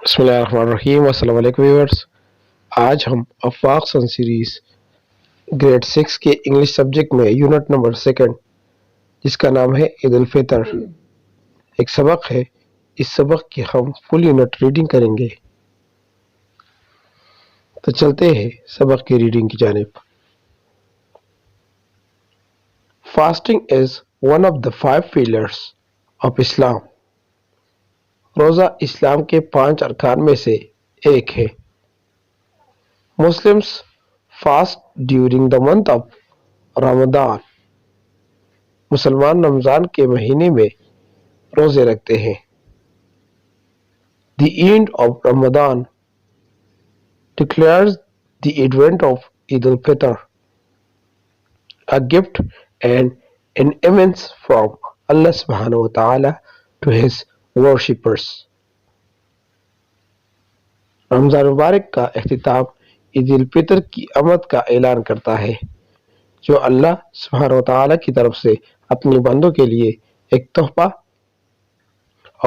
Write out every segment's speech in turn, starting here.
بسم اللہ الرحمن الرحیم۔ السلام علیکم ویورز۔ آج ہم افاق سن سیریز گریڈ 6 کے انگلش سبجیکٹ میں یونٹ نمبر 2 جس کا نام ہے عید الفطر ایک سبق ہے۔ اس سبق کی ہم فل یونٹ ریڈنگ کریں گے، تو چلتے ہیں سبق کی ریڈنگ کی جانب۔ Fasting is one of the 5 pillars of Islam. روزہ اسلام کے 5 ارکان میں سے ایک ہے۔ Muslims fast during the month of Ramadan. مسلمان رمضان کے مہینے میں روزے رکھتے ہیں۔ The end of Ramadan declares the advent of Eid al-Fitr, a gift and an immense from Allah subhanahu wa ta'ala to his worshippers۔ رمضان مبارک کا اختتام عید الفطر کی آمد کا اعلان کرتا ہے، جو اللہ سبحانہ و تعالی کی طرف سے اپنے بندوں کے لیے ایک تحفہ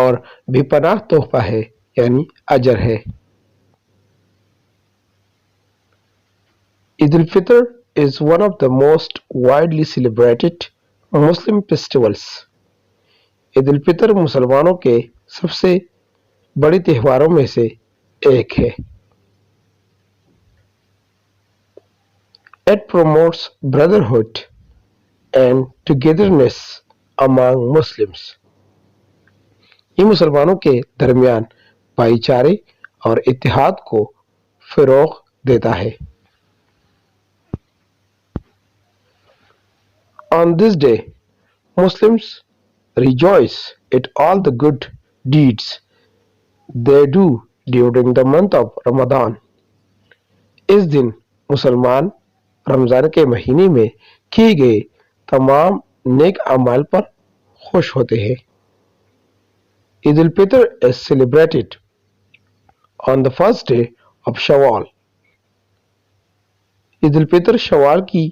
اور بے پناہ تحفہ ہے، یعنی اجر ہے۔ Eid al-Fitr is one of the most widely celebrated Muslim festivals۔ عید الفطر مسلمانوں کے سب سے بڑے تہواروں میں سے ایک ہے۔ It promotes brotherhood and togetherness among Muslims۔ یہ مسلمانوں کے درمیان بھائی چارے اور اتحاد کو فروغ دیتا ہے۔ On this day, Muslims rejoice at all the good deeds they do during the month of Ramadan۔ اس دن مسلمان رمضان کے مہینے میں کیے گئے تمام نیک اعمال پر خوش ہوتے ہیں۔ عید الفطر is celebrated on the first day of Shawwal۔ عید الفطر شوال کی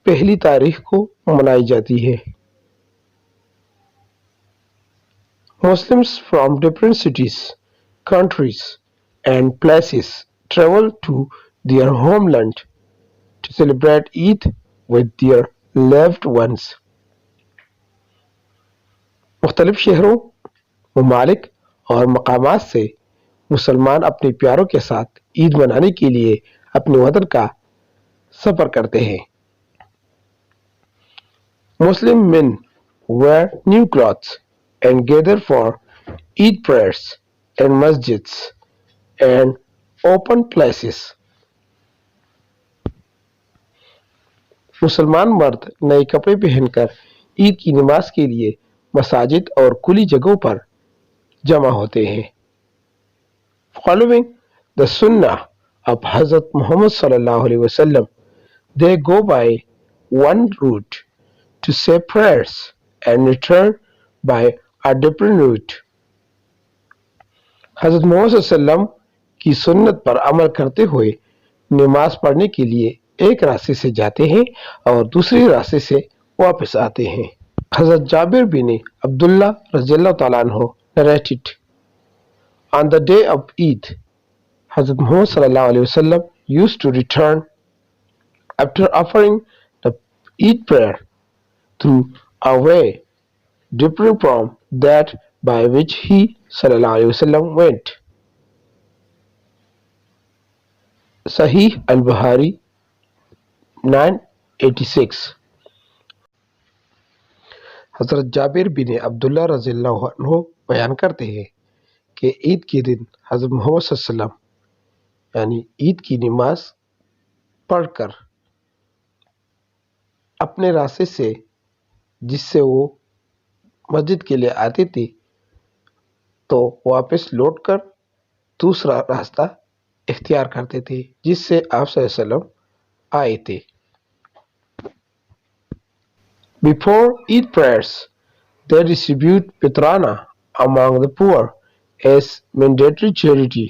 پہلی تاریخ کو منائی جاتی ہے۔ Muslims from different cities, countries and places travel to their homeland to celebrate Eid with their loved ones۔ مختلف شہروں، ممالک اور مقامات سے مسلمان اپنے پیاروں کے ساتھ عید منانے کے لیے اپنے وطن کا سفر کرتے ہیں۔ Muslim men wear new clothes and gather for Eid prayers in masjids and open places۔ مسلمان مرد نئے کپڑے پہن کر عید کی نماز کے لیے مساجد اور کھلی جگہوں پر جمع ہوتے ہیں۔ Following the sunnah of Hazrat Muhammad sallallahu alaihi wasallam, they go by one route to say prayers and return by a different route۔ حضرت محمد صلی اللہ علیہ وسلم کی سنت پر عمل کرتے ہوئے نماز پڑھنے کے لیے ایک راستے سے جاتے ہیں اور دوسرے راستے سے واپس آتے ہیں۔ حضرت جابر بن عبداللہ رضی اللہ تعالیٰ عنہ narrated, on the day of Eid, حضرت محمد صلی اللہ علیہ وسلم used to return after offering the Eid prayer through a way different from that by which he صلی اللہ علیہ وسلم went۔ صحیح البخاری 986۔ حضرت جابر بن عبداللہ رضی اللہ عنہ بیان کرتے ہیں کہ عید کے دن حضرت محمد صلی اللہ علیہ وسلم یعنی عید کی نماز پڑھ کر اپنے راستے سے جس سے وہ مسجد کے لیے آتے تھے تو واپس لوٹ کر دوسرا راستہ اختیار کرتے تھے جس سے آپ صلی اللہ علیہ وسلم آئے تھے۔ Before Eid prayers, they distribute fitrana among the poor as mandatory charity۔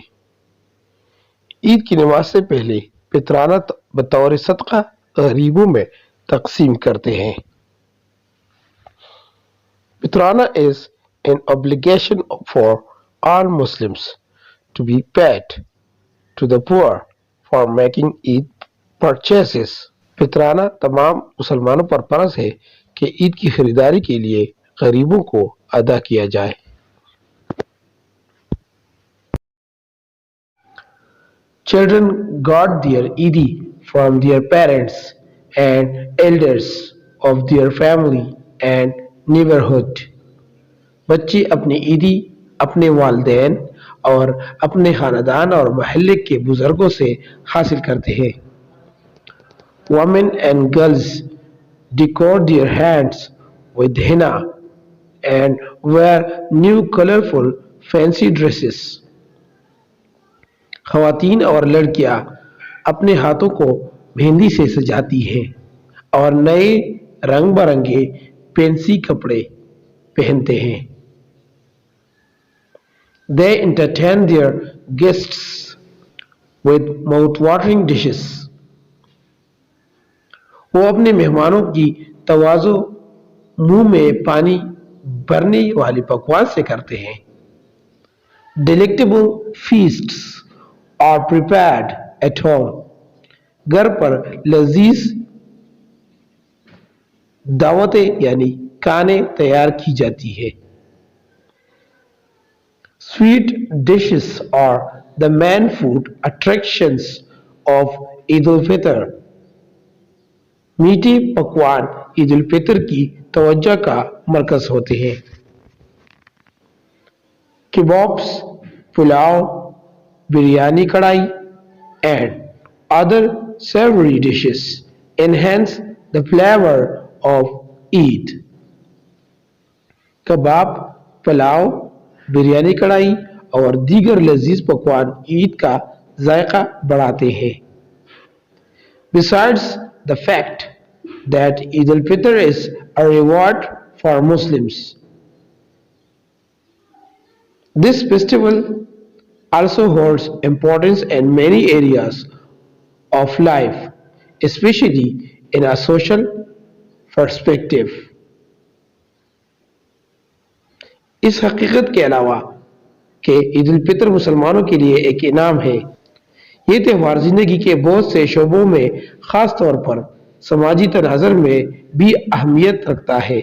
عید کی نماز سے پہلے فطرانہ بطور صدقہ غریبوں میں تقسیم کرتے ہیں۔ فطرانہ is an obligation for all Muslims to be paid to the poor for making Eid purchases. فطرانہ تمام مسلمانوں پر فرض ہے کہ عید کی خریداری کے لیے غریبوں کو ادا کیا جائے. Children got their Eid from their parents and elders of their family and neighborhood. بچے اپنی عیدی اپنے والدین اور اپنے خاندان اور محلے کے بزرگوں سے حاصل کرتے ہیں. Women and girls decor their hands with henna and wear new colorful fancy dresses. خواتین اور لڑکیاں اپنے ہاتھوں کو مہندی سے سجاتی ہیں اور نئے رنگ برنگے فینسی کپڑے پہنتے ہیں. They entertain their guests with mouth-watering dishes. وہ اپنے مہمانوں کی توازو منہ میں پانی بھرنے والی پکوان سے کرتے ہیں. Delectable feasts are prepared at home. گھر پر لذیذ دعوتیں یعنی کھانے تیار کی جاتی ہے. Sweet dishes are the main food attractions of Eid al-Fitr. میٹھے پکوان عید الفطر کی توجہ کا مرکز ہوتے ہیں. کبابس، پلاؤ، بریانی کڑھائی and other savory dishes enhance the flavor of Eid. کباب، پلاؤ، بریانی کڑھائی اور دیگر لذیذ پکوان عید کا ذائقہ بڑھاتے ہیں. Besides the fact that Eid al-Fitr is a reward for Muslims, this festival also holds importance in many areas of life, especially in a social perspective. اس حقیقت کے علاوہ کہ عید الفطر مسلمانوں کے لیے ایک انعام ہے، یہ تہوار زندگی کے بہت سے شعبوں میں خاص طور پر سماجی تناظر میں بھی اہمیت رکھتا ہے.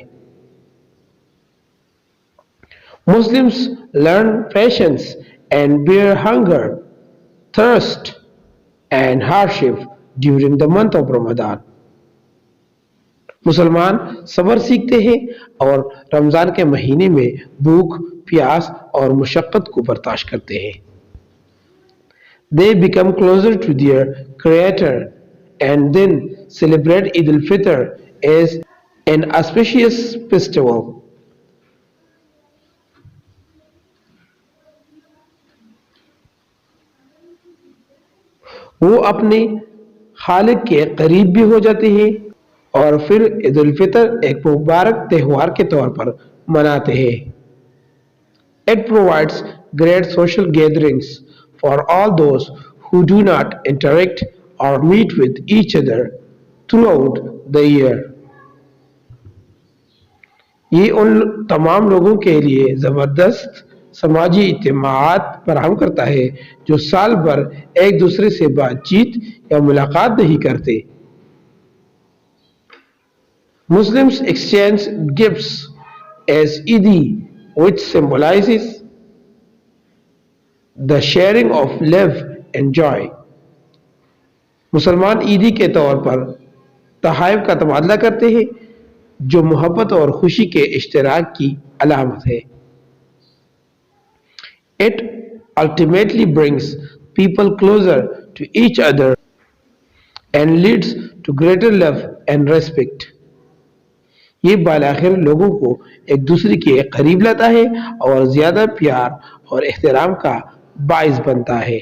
Muslims learn patience and bear hunger, thirst and hardship during the month of Ramadan. مسلمان صبر سیکھتے ہیں اور رمضان کے مہینے میں بھوک، پیاس اور مشقت کو برداشت کرتے ہیں. They become closer to their Creator and then celebrate Eid al-Fitr as an auspicious festival. وہ اپنے خالق کے قریب بھی ہو جاتے ہیں اور پھر عید الفطر ایک مبارک تہوار کے طور پر مناتے ہیں. It provides great social gatherings for all those who do not interact or meet with each other throughout the year. یہ ان تمام لوگوں کے لیے زبردست سماجی اجتماعات فراہم کرتا ہے جو سال بھر ایک دوسرے سے بات چیت یا ملاقات نہیں کرتے. Muslims exchange gifts as Eid, which symbolizes the sharing of love and joy. مسلمان عیدی کے طور پر تحائف کا تبادلہ کرتے ہیں جو محبت اور خوشی کے اشتراک کی علامت ہے. It ultimately brings people closer to each other and leads to greater love and respect. یہ بالآخر لوگوں کو ایک دوسرے کے قریب لاتا ہے اور زیادہ پیار اور احترام کا باعث بنتا ہے.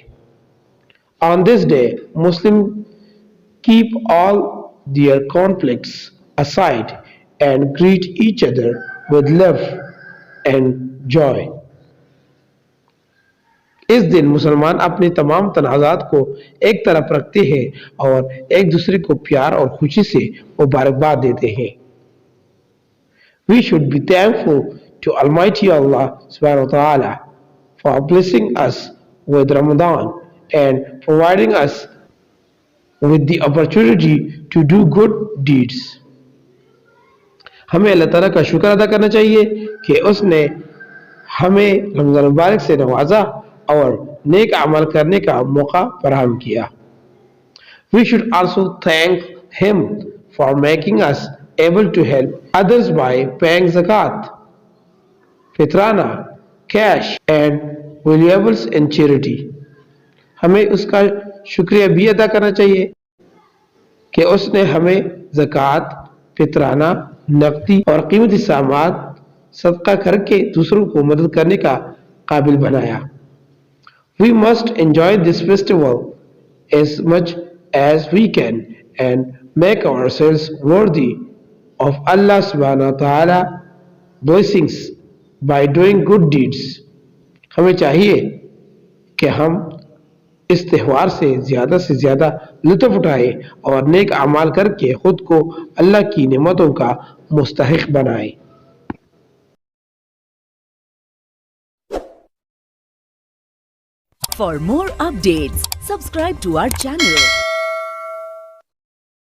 On this day, Muslims keep all their conflicts aside and greet each other with love and joy. اس دن مسلمان اپنے تمام تنازعات کو ایک طرف رکھتے ہیں اور ایک دوسرے کو پیار اور خوشی سے مبارکباد دیتے ہیں. We should be thankful to Almighty Allah subhanahu wa ta'ala for blessing us with Ramadan and providing us with the opportunity to do good deeds. ہمیں اللہ تعالیٰ کا شکر ادا کرنا چاہیے کہ اس نے ہمیں رمضان مبارک سے نوازا اور نیک عمل کرنے کا موقع فراہم کیا. We should also thank him for making us able to help others by paying zakat, fitrana, cash and valuables in charity. ہمیں اس کا شکریہ بھی ادا کرنا چاہیے کہ اس نے ہمیں زکوٰۃ، فطرانہ، نقدی اور قیمتی سامات صدقہ کر کے دوسروں کو مدد کرنے کا قابل بنایا. We must enjoy this festival as much as we can and make ourselves worthy of Allah subhanahu wa ta'ala blessings by doing good deeds. ہمیں چاہیے کہ ہم اس تہوار سے زیادہ لطف اٹھائیں اور نیک اعمال کر کے خود کو اللہ کی نعمتوں کا مستحق بنائیں. For more updates, subscribe to our channel.